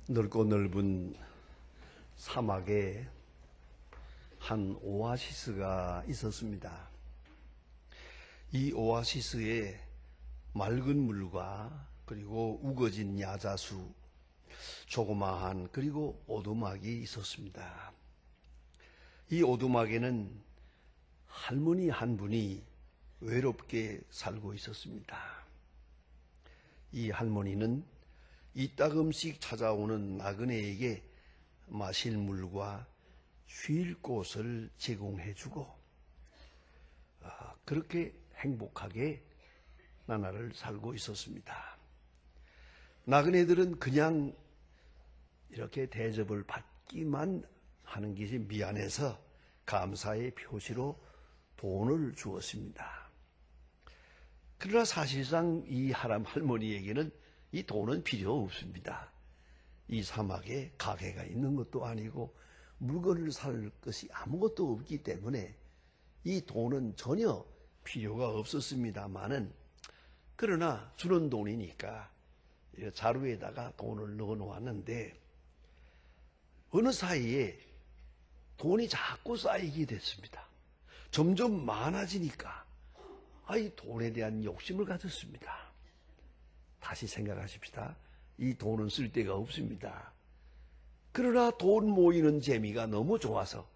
넓고 넓은 사막에 한 오아시스가 있었습니다. 이 오아시스에 맑은 물과 그리고 우거진 야자수, 조그마한 그리고 오두막이 있었습니다. 이 오두막에는 할머니 한 분이 외롭게 살고 있었습니다. 이 할머니는 이따금씩 찾아오는 나그네에게 마실 물과 쉴 곳을 제공해주고 그렇게 행복하게 나날을 살고 있었습니다. 나그네들은 그냥 이렇게 대접을 받기만 하는 것이 미안해서 감사의 표시로 돈을 주었습니다. 그러나 사실상 이 할머니에게는 이 돈은 필요 없습니다. 이 사막에 가게가 있는 것도 아니고 물건을 살 것이 아무것도 없기 때문에 이 돈은 전혀 필요가 없었습니다마는, 그러나 주는 돈이니까 자루에다가 돈을 넣어 놓았는데 어느 사이에 돈이 자꾸 쌓이게 됐습니다. 점점 많아지니까 이 돈에 대한 욕심을 가졌습니다. 다시 생각하십시다. 이 돈은 쓸 데가 없습니다. 그러나 돈 모이는 재미가 너무 좋아서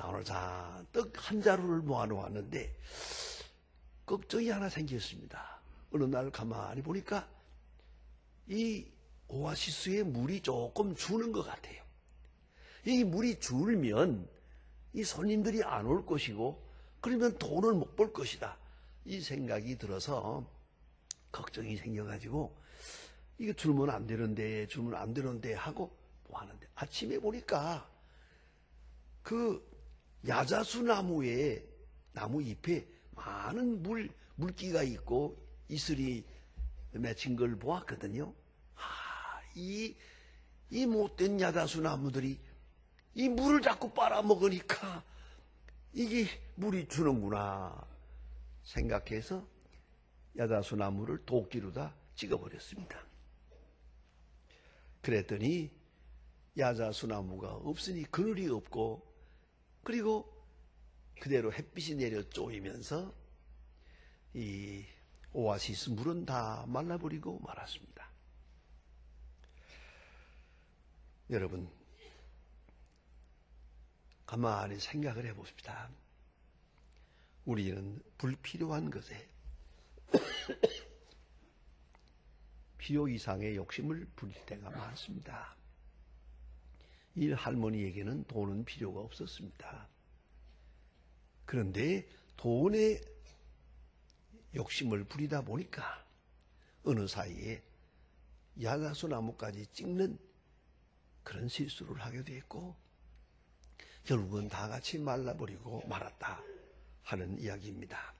오늘 잔뜩 한 자루를 모아놓았는데 걱정이 하나 생겼습니다. 어느 날 가만히 보니까 이 오아시스에 물이 조금 주는 것 같아요. 이 물이 줄면 이 손님들이 안 올 것이고 그러면 돈을 못 벌 것이다. 이 생각이 들어서 걱정이 생겨가지고 이거 주면 안 되는데 하고 뭐 하는데 아침에 보니까 그 야자수 나무 잎에 많은 물기가 있고 이슬이 맺힌 걸 보았거든요. 이 못된 야자수 나무들이 이 물을 자꾸 빨아먹으니까 이게 물이 주는구나 생각해서 야자수 나무를 도끼로다 찍어버렸습니다. 그랬더니 야자수 나무가 없으니 그늘이 없고 그리고 그대로 햇빛이 내려 쪼이면서 이 오아시스 물은 다 말라버리고 말았습니다. 여러분, 가만히 생각을 해봅시다. 우리는 불필요한 것에 필요 이상의 욕심을 부릴 때가 많습니다. 이 할머니에게는 돈은 필요가 없었습니다. 그런데 돈에 욕심을 부리다 보니까 어느 사이에 야자수 나무까지 찍는 그런 실수를 하게 됐고 결국은 다 같이 말라버리고 말았다 하는 이야기입니다.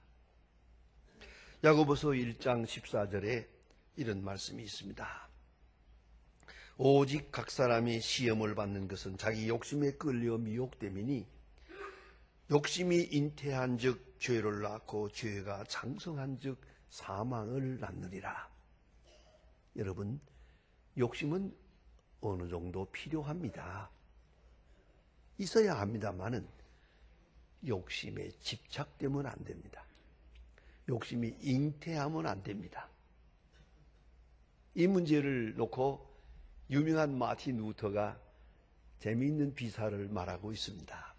야고보서 1장 14절에 이런 말씀이 있습니다. 오직 각 사람이 시험을 받는 것은 자기 욕심에 끌려 미혹됨이니 욕심이 잉태한 즉 죄를 낳고 죄가 장성한 즉 사망을 낳느니라. 여러분, 욕심은 어느 정도 필요합니다. 있어야 합니다만은 욕심에 집착되면 안 됩니다. 욕심이 잉태하면 안 됩니다. 이 문제를 놓고 유명한 마틴 루터가 재미있는 비사를 말하고 있습니다.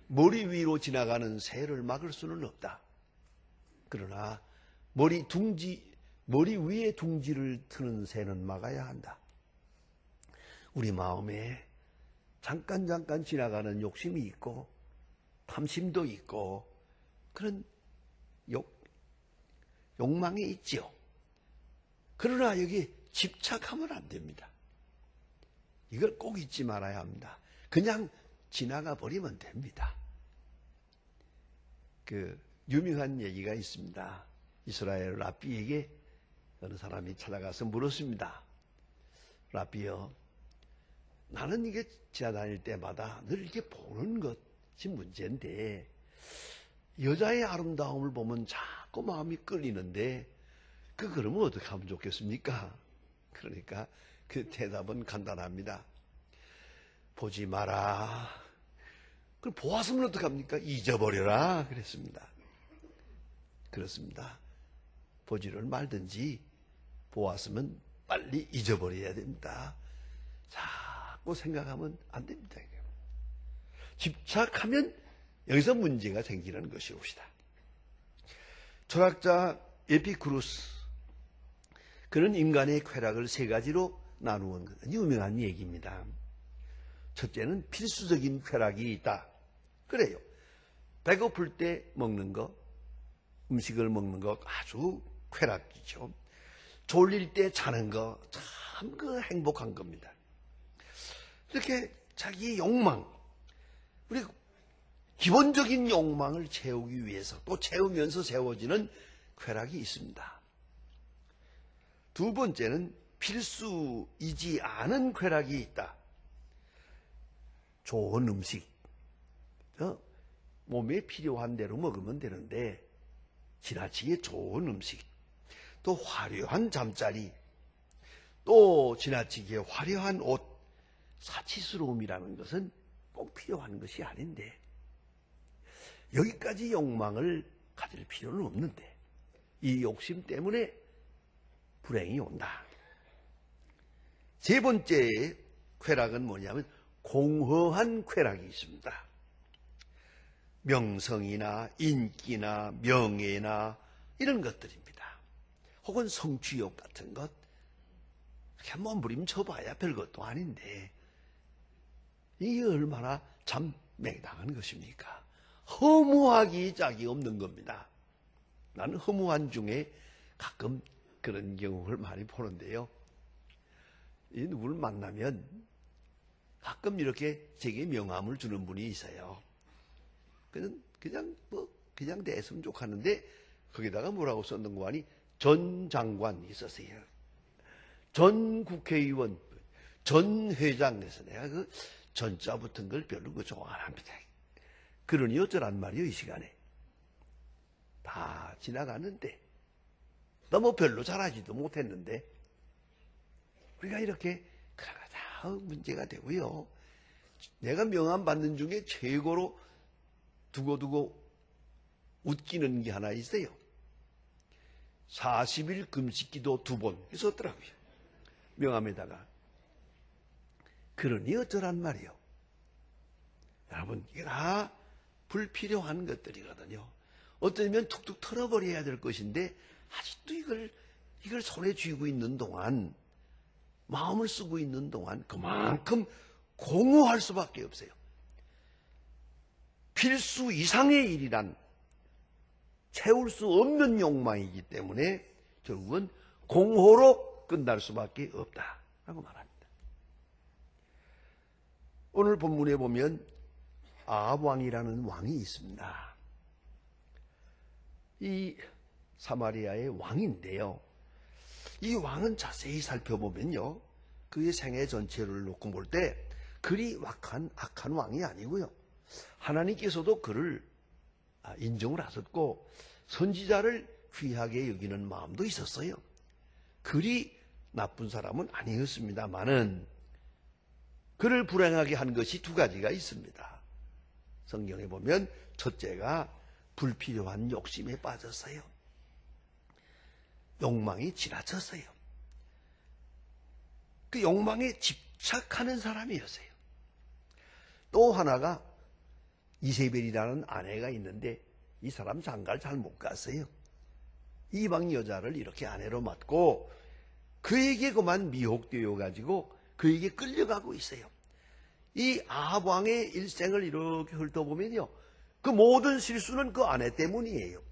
머리 위로 지나가는 새를 막을 수는 없다. 그러나 머리 위에 둥지를 트는 새는 막아야 한다. 우리 마음에 잠깐 지나가는 욕심이 있고 탐심도 있고 그런 욕망이 있죠. 그러나 여기 집착하면 안 됩니다. 이걸 꼭 잊지 말아야 합니다. 그냥 지나가 버리면 됩니다. 그 유명한 얘기가 있습니다. 이스라엘 랍비에게 어느 사람이 찾아가서 물었습니다. 랍비여, 나는 이게 지나다닐 때마다 늘 이렇게 보는 것이 문제인데 여자의 아름다움을 보면 자꾸 마음이 끌리는데 그러면 어떻게 하면 좋겠습니까? 그러니까 그 대답은 간단합니다. 보지 마라. 그럼 보았으면 어떡합니까? 잊어버려라 그랬습니다. 그렇습니다. 보지를 말든지 보았으면 빨리 잊어버려야 됩니다. 자꾸 생각하면 안 됩니다. 집착하면 여기서 문제가 생기는 것이옵시다. 철학자 에피쿠루스, 그는 인간의 쾌락을 세 가지로 나누은 유명한 얘기입니다. 첫째는 필수적인 쾌락이 있다. 그래요. 배고플 때 먹는 거, 음식을 먹는 거 아주 쾌락이죠. 졸릴 때 자는 거 참 그 행복한 겁니다. 이렇게 자기의 욕망, 우리 기본적인 욕망을 채우기 위해서 또 채우면서 세워지는 쾌락이 있습니다. 두 번째는 필수이지 않은 쾌락이 있다. 좋은 음식, 몸에 필요한 대로 먹으면 되는데 지나치게 좋은 음식, 또 화려한 잠자리, 또 지나치게 화려한 옷, 사치스러움이라는 것은 꼭 필요한 것이 아닌데 여기까지 욕망을 가질 필요는 없는데 이 욕심 때문에 불행이 온다. 세 번째 쾌락은 뭐냐면 공허한 쾌락이 있습니다. 명성이나 인기나 명예나 이런 것들입니다. 혹은 성취욕 같은 것, 그냥 몸부림쳐봐야 별것도 아닌데 이게 얼마나 참 맹당한 것입니까? 허무하기 짝이 없는 겁니다. 나는 허무한 중에 가끔 그런 경우를 많이 보는데요. 이 누구를 만나면 가끔 이렇게 제게 명함을 주는 분이 있어요. 그냥 됐으면 좋겠는데 거기다가 뭐라고 썼는 거 아니? 전 장관 있었어요. 전 국회의원, 전 회장에서 내가 그 전자 붙은 걸 별로 좋아 안 합니다. 그러니 어쩌란 말이요, 이 시간에. 다 지나갔는데, 너무 별로 잘하지도 못했는데, 우리가 이렇게, 다 문제가 되고요. 내가 명함 받는 중에 최고로 두고두고 웃기는 게 하나 있어요. 40일 금식기도 2번 썼더라고요. 명함에다가. 그러니 어쩌란 말이요. 여러분, 이게 다 불필요한 것들이거든요. 어쩌면 툭툭 털어버려야 될 것인데 아직도 이걸 손에 쥐고 있는 동안, 마음을 쓰고 있는 동안 그만큼 공허할 수밖에 없어요. 필수 이상의 일이란 채울 수 없는 욕망이기 때문에 결국은 공허로 끝날 수밖에 없다라고 말합니다. 오늘 본문에 보면 아합 왕이라는 왕이 있습니다. 이 사마리아의 왕인데요. 이 왕은 자세히 살펴보면요, 그의 생애 전체를 놓고 볼 때 그리 악한 왕이 아니고요. 하나님께서도 그를 인정을 하셨고 선지자를 귀하게 여기는 마음도 있었어요. 그리 나쁜 사람은 아니었습니다만은 그를 불행하게 한 것이 2가지가 있습니다. 성경에 보면 첫째가 불필요한 욕심에 빠졌어요. 욕망이 지나쳤어요. 그 욕망에 집착하는 사람이었어요. 또 하나가 이세벨이라는 아내가 있는데 이 사람 장가를 잘 못 갔어요. 이방 여자를 이렇게 아내로 맡고 그에게 그만 미혹되어 가지고 그에게 끌려가고 있어요. 이 아합 왕의 일생을 이렇게 훑어보면요, 그 모든 실수는 그 아내 때문이에요.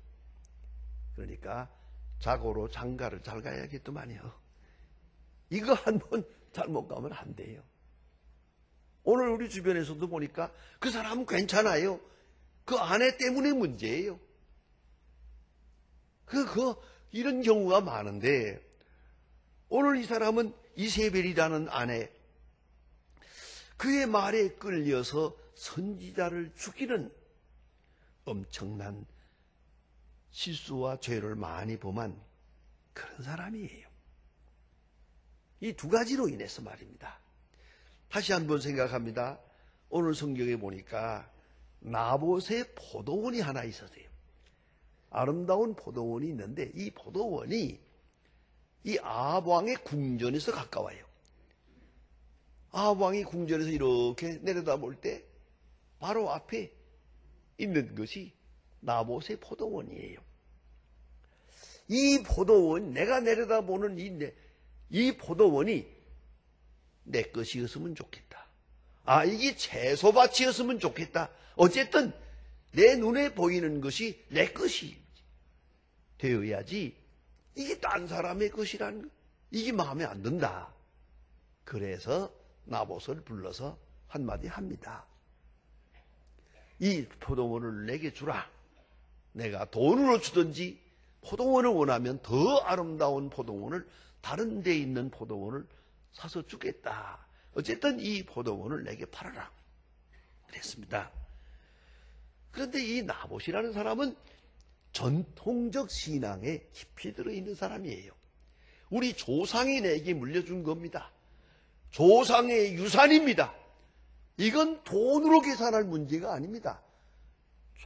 그러니까 자고로 장가를 잘 가야겠더만요. 이거 한번 잘못 가면 안 돼요. 오늘 우리 주변에서도 보니까 그 사람은 괜찮아요. 그 아내 때문에 문제예요. 이런 경우가 많은데 오늘 이 사람은 이세벨이라는 아내, 그의 말에 끌려서 선지자를 죽이는 엄청난 실수와 죄를 많이 범한 그런 사람이에요. 이 두 가지로 인해서 말입니다. 다시 한번 생각합니다. 오늘 성경에 보니까 나봇의 포도원이 하나 있었어요. 아름다운 포도원이 있는데 이 포도원이 이 아합 왕의 궁전에서 가까워요. 아합 왕이 궁전에서 이렇게 내려다볼 때 바로 앞에 있는 것이 나봇의 포도원이에요. 이 포도원, 내가 내려다보는 이 포도원이 내 것이었으면 좋겠다. 아, 이게 채소밭이었으면 좋겠다. 어쨌든 내 눈에 보이는 것이 내 것이 되어야지 이게 딴 사람의 것이라는 거, 이게 마음에 안 든다. 그래서 나봇을 불러서 한마디 합니다. 이 포도원을 내게 주라. 내가 돈으로 주든지 포도원을 원하면 더 아름다운 포도원을 다른 데 있는 포도원을 사서 주겠다. 어쨌든 이 포도원을 내게 팔아라. 그랬습니다. 그런데 이 나봇이라는 사람은 전통적 신앙에 깊이 들어있는 사람이에요. 우리 조상이 내게 물려준 겁니다. 조상의 유산입니다. 이건 돈으로 계산할 문제가 아닙니다.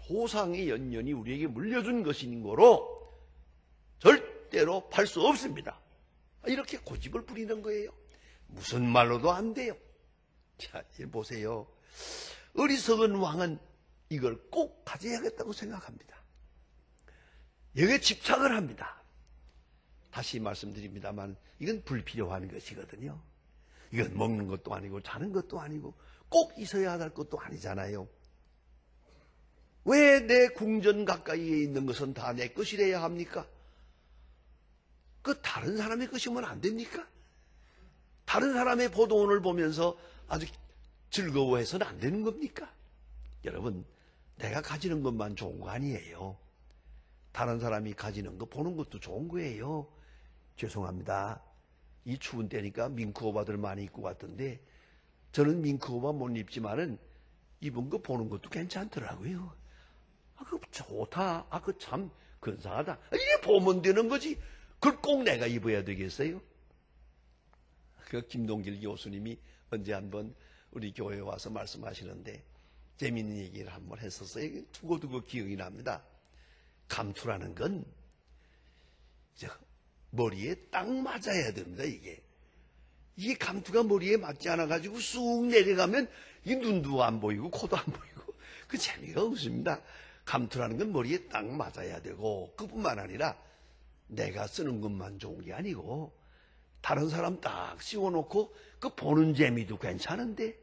조상의 연연이 우리에게 물려준 것인 거로 절대로 팔 수 없습니다. 이렇게 고집을 부리는 거예요. 무슨 말로도 안 돼요. 자, 보세요. 어리석은 왕은 이걸 꼭 가져야겠다고 생각합니다. 여기에 집착을 합니다. 다시 말씀드립니다만 이건 불필요한 것이거든요. 이건 먹는 것도 아니고 자는 것도 아니고 꼭 있어야 할 것도 아니잖아요. 왜 내 궁전 가까이에 있는 것은 다 내 것이래야 합니까? 그 다른 사람의 것이면 안 됩니까? 다른 사람의 포도원을 보면서 아주 즐거워해서는 안 되는 겁니까? 여러분, 내가 가지는 것만 좋은 거 아니에요. 다른 사람이 가지는 거 보는 것도 좋은 거예요. 죄송합니다. 이 추운 때니까 밍크오바들 많이 입고 왔던데 저는 밍크오바 못 입지만은 입은 거 보는 것도 괜찮더라고요. 아, 그 좋다. 아, 그 참 근사하다. 이게 보면 되는 거지. 그걸 꼭 내가 입어야 되겠어요? 그 김동길 교수님이 언제 한번 우리 교회에 와서 말씀하시는데 재미있는 얘기를 한번 했었어요. 두고두고 기억이 납니다. 감투라는 건 머리에 딱 맞아야 됩니다. 이게 감투가 머리에 맞지 않아가지고 쑥 내려가면 이 눈도 안 보이고 코도 안 보이고 그 재미가 없습니다. 감투라는 건 머리에 딱 맞아야 되고 그뿐만 아니라 내가 쓰는 것만 좋은 게 아니고 다른 사람 딱 씌워놓고 그 보는 재미도 괜찮은데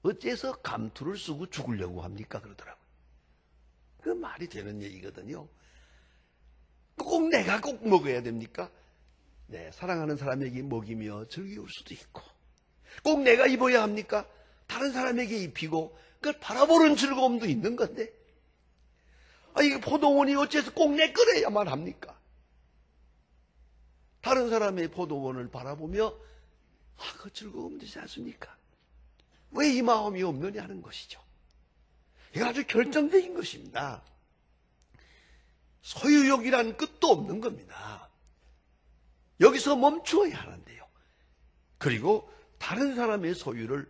어째서 감투를 쓰고 죽으려고 합니까? 그러더라고요. 그 말이 되는 얘기거든요. 꼭 내가 꼭 먹어야 됩니까? 네, 사랑하는 사람에게 먹이며 즐거울 수도 있고 꼭 내가 입어야 합니까? 다른 사람에게 입히고 그걸 바라보는 즐거움도 있는 건데 이게 포도원이 어째서 꼭 내 거래야만 합니까? 다른 사람의 포도원을 바라보며 그 즐거움 되지 않습니까? 왜 이 마음이 없느냐는 것이죠. 이거 아주 결정적인 것입니다. 소유욕이란 끝도 없는 겁니다. 여기서 멈추어야 하는데요. 그리고 다른 사람의 소유를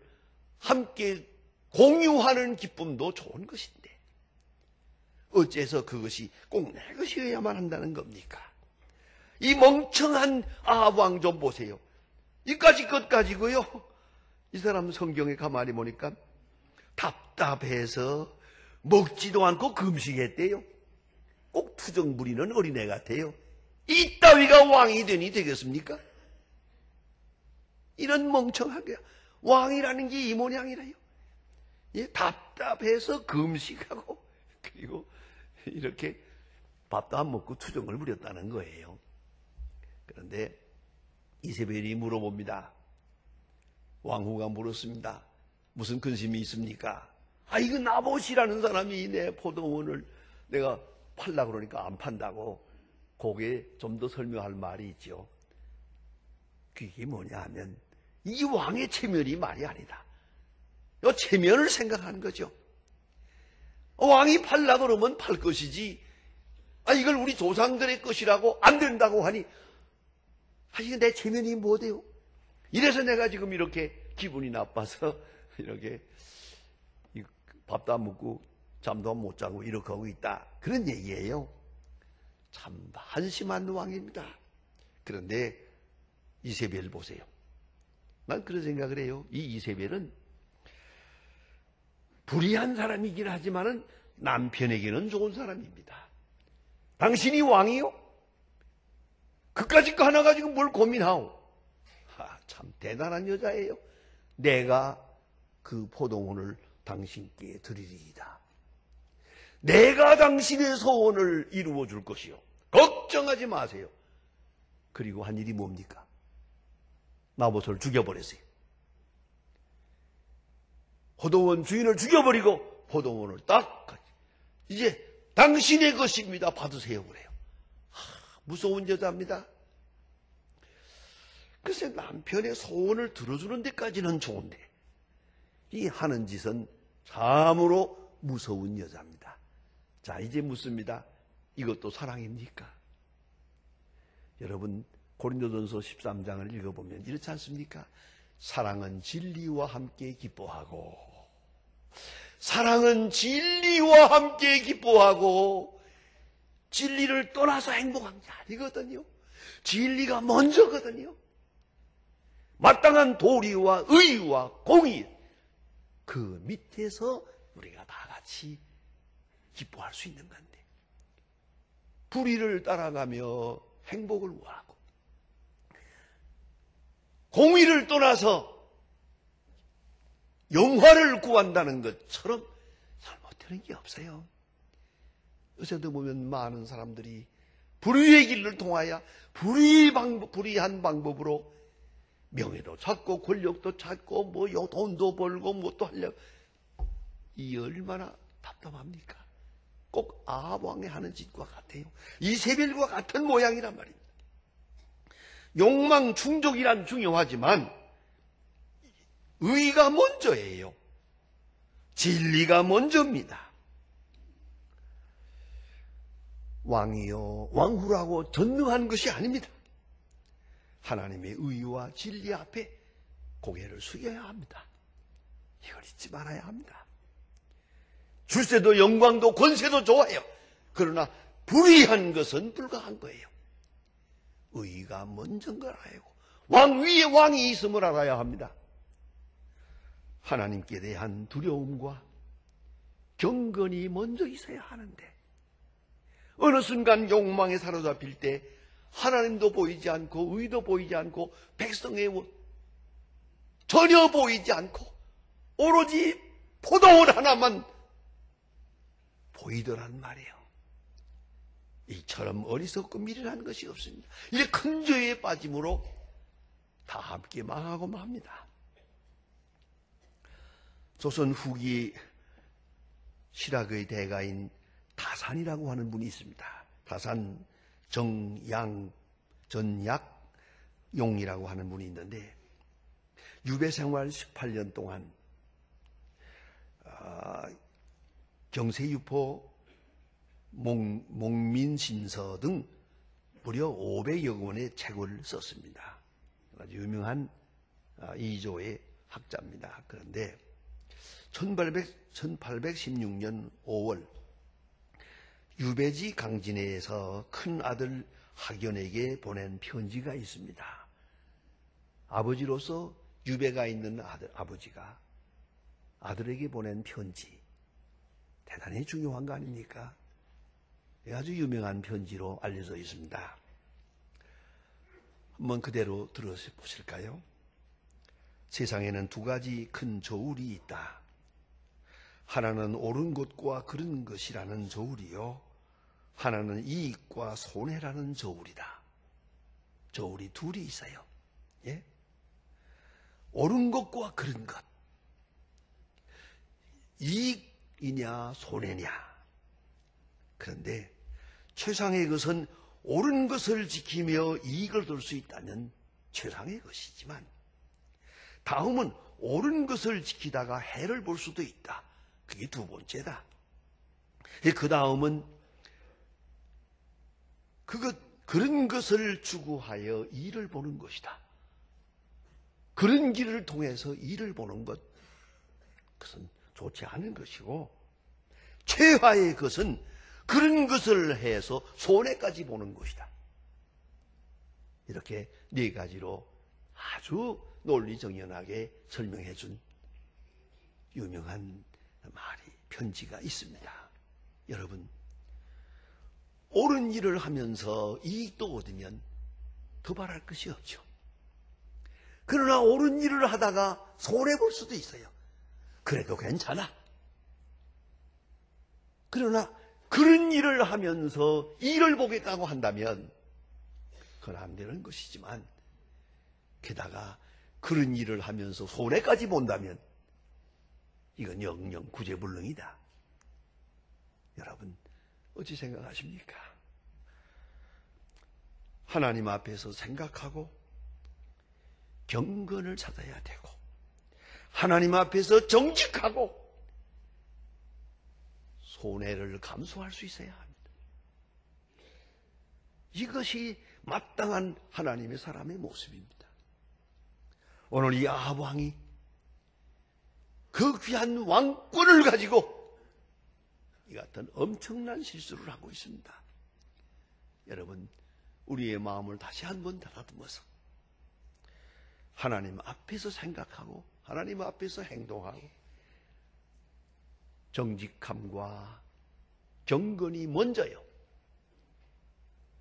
함께 공유하는 기쁨도 좋은 것인데 어째서 그것이 꼭 내 것이어야만 한다는 겁니까? 이 멍청한 아합 왕 좀 보세요. 이까지 것 가지고요. 이 사람 성경에 가만히 보니까 답답해서 먹지도 않고 금식했대요. 꼭 투정 부리는 어린애 같아요. 이따위가 왕이 되니 되겠습니까? 이런 멍청한 거야. 왕이라는 게 이 모양이라요. 답답해서 금식하고 그리고 이렇게 밥도 안 먹고 투정을 부렸다는 거예요. 그런데 이세벨이 물어봅니다. 왕후가 물었습니다. 무슨 근심이 있습니까? 이거 나봇이라는 사람이 내 포도원을 내가 팔라고 그러니까 안 판다고. 거기에 좀 더 설명할 말이 있죠. 그게 뭐냐 하면 이 왕의 체면이 말이 아니다. 이 체면을 생각하는 거죠. 왕이 팔라고 그러면 팔 것이지 이걸 우리 조상들의 것이라고 안 된다고 하니 이거 내 체면이 뭐돼요? 이래서 내가 지금 이렇게 기분이 나빠서 이렇게 밥도 안 먹고 잠도 못 자고 이렇게 하고 있다. 그런 얘기예요. 참 한심한 왕입니다. 그런데 이세벨 보세요. 난 그런 생각을 해요. 이 이세벨은 불의한 사람이긴 하지만은 남편에게는 좋은 사람입니다. 당신이 왕이요? 그까짓 거 하나 가지고 뭘 고민하오? 참 대단한 여자예요. 내가 그 포도원을 당신께 드리리이다. 내가 당신의 소원을 이루어 줄 것이요. 걱정하지 마세요. 그리고 한 일이 뭡니까? 나봇을 죽여버렸어요. 포도원 주인을 죽여버리고 포도원을 딱 이제 당신의 것입니다. 받으세요 그래요. 무서운 여자입니다. 글쎄 남편의 소원을 들어주는 데까지는 좋은데 이 하는 짓은 참으로 무서운 여자입니다. 자 이제 묻습니다. 이것도 사랑입니까? 여러분 고린도전서 13장을 읽어보면 이렇지 않습니까? 사랑은 진리와 함께 기뻐하고 사랑은 진리와 함께 기뻐하고 진리를 떠나서 행복한 게 아니거든요. 진리가 먼저거든요. 마땅한 도리와 의와 공의 그 밑에서 우리가 다 같이 기뻐할 수 있는 건데 불의를 따라가며 행복을 구하고 공의를 떠나서 영화를 구한다는 것처럼 잘못되는 게 없어요. 요새도 보면 많은 사람들이 불의의 길을 통하여 불의한 방법으로 명예도 찾고 권력도 찾고 뭐 돈도 벌고 뭐 또 하려고 이 얼마나 답답합니까? 꼭 아합 왕이 하는 짓과 같아요. 이세벨과 같은 모양이란 말입니다. 욕망 충족이란 중요하지만 의가 먼저예요. 진리가 먼저입니다. 왕이요 왕후라고 전능한 것이 아닙니다. 하나님의 의와 진리 앞에 고개를 숙여야 합니다. 이걸 잊지 말아야 합니다. 출세도 영광도 권세도 좋아요. 그러나 불의한 것은 불가한 거예요. 의가 먼저인 걸 알고 왕 위에 왕이 있음을 알아야 합니다. 하나님께 대한 두려움과 경건이 먼저 있어야 하는데 어느 순간 욕망에 사로잡힐 때 하나님도 보이지 않고 의도 보이지 않고 백성의 전혀 보이지 않고 오로지 포도원 하나만 보이더란 말이에요. 이처럼 어리석고 미련한 것이 없습니다. 이제 큰 죄에 빠짐으로 다 함께 망하고 맙니다. 조선 후기 실학의 대가인 다산이라고 하는 분이 있습니다. 다산 전약용이라고 하는 분이 있는데 유배 생활 18년 동안 경세유포, 목민신서 등 무려 500여 권의 책을 썼습니다. 아주 유명한 이조의 학자입니다. 그런데 1816년 5월 유배지 강진에서 큰 아들 학연에게 보낸 편지가 있습니다. 아버지로서 유배가 있는 아버지가 아들에게 보낸 편지. 대단히 중요한 거 아닙니까? 아주 유명한 편지로 알려져 있습니다. 한번 그대로 들어보실까요? 세상에는 두 가지 큰 저울이 있다. 하나는 옳은 것과 그른 것이라는 저울이요. 하나는 이익과 손해라는 저울이다. 저울이 둘이 있어요. 예? 옳은 것과 그른 것. 이익이냐 손해냐. 그런데 최상의 것은 옳은 것을 지키며 이익을 얻을 수 있다면 최상의 것이지만 다음은 옳은 것을 지키다가 해를 볼 수도 있다. 그게 두 번째다. 그 다음은 그것 그런 것을 추구하여 일을 보는 것이다. 그런 길을 통해서 일을 보는 것, 그것은 좋지 않은 것이고, 최화의 것은 그런 것을 해서 손해까지 보는 것이다. 이렇게 네 가지로 아주 논리정연하게 설명해 준 유명한 말이, 편지가 있습니다. 여러분, 옳은 일을 하면서 이익도 얻으면 더 바랄 것이 없죠. 그러나 옳은 일을 하다가 손해볼 수도 있어요. 그래도 괜찮아. 그러나 그런 일을 하면서 일을 보겠다고 한다면 그건 안 되는 것이지만, 게다가 그런 일을 하면서 손해까지 본다면 이건 영영 구제불능이다. 여러분, 어찌 생각하십니까? 하나님 앞에서 생각하고 경건을 찾아야 되고, 하나님 앞에서 정직하고 손해를 감수할 수 있어야 합니다. 이것이 마땅한 하나님의 사람의 모습입니다. 오늘 이 아합 왕이 그 귀한 왕권을 가지고 이 같은 엄청난 실수를 하고 있습니다. 여러분, 우리의 마음을 다시 한번 다듬어서 하나님 앞에서 생각하고 하나님 앞에서 행동하고 정직함과 경건이 먼저요.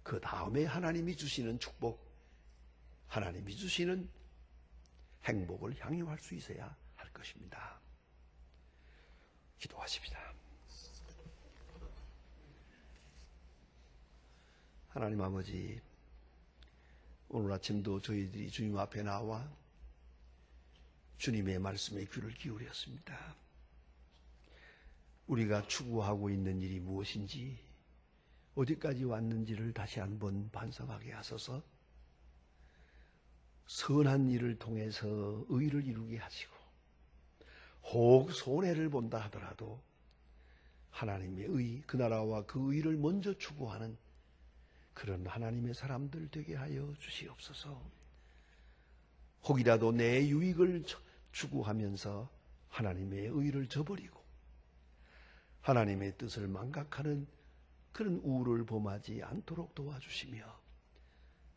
그 다음에 하나님이 주시는 축복, 하나님이 주시는 행복을 향유할 수 있어야 할 것입니다. 기도하십시다. 하나님 아버지, 오늘 아침도 저희들이 주님 앞에 나와 주님의 말씀에 귀를 기울였습니다. 우리가 추구하고 있는 일이 무엇인지, 어디까지 왔는지를 다시 한번 반성하게 하소서. 선한 일을 통해서 의를 이루게 하시고, 혹 손해를 본다 하더라도 하나님의 의, 그 나라와 그 의를 먼저 추구하는 그런 하나님의 사람들 되게 하여 주시옵소서. 혹이라도 내 유익을 추구하면서 하나님의 의를 저버리고 하나님의 뜻을 망각하는 그런 우를 범하지 않도록 도와주시며,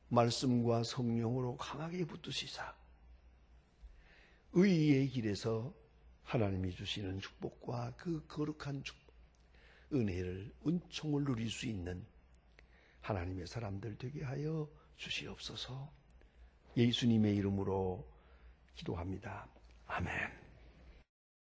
말씀과 성령으로 강하게 붙드시사 의의 길에서 하나님이 주시는 축복과 그 거룩한 축복, 은혜를, 은총을 누릴 수 있는 하나님의 사람들 되게 하여 주시옵소서. 예수님의 이름으로 기도합니다. 아멘.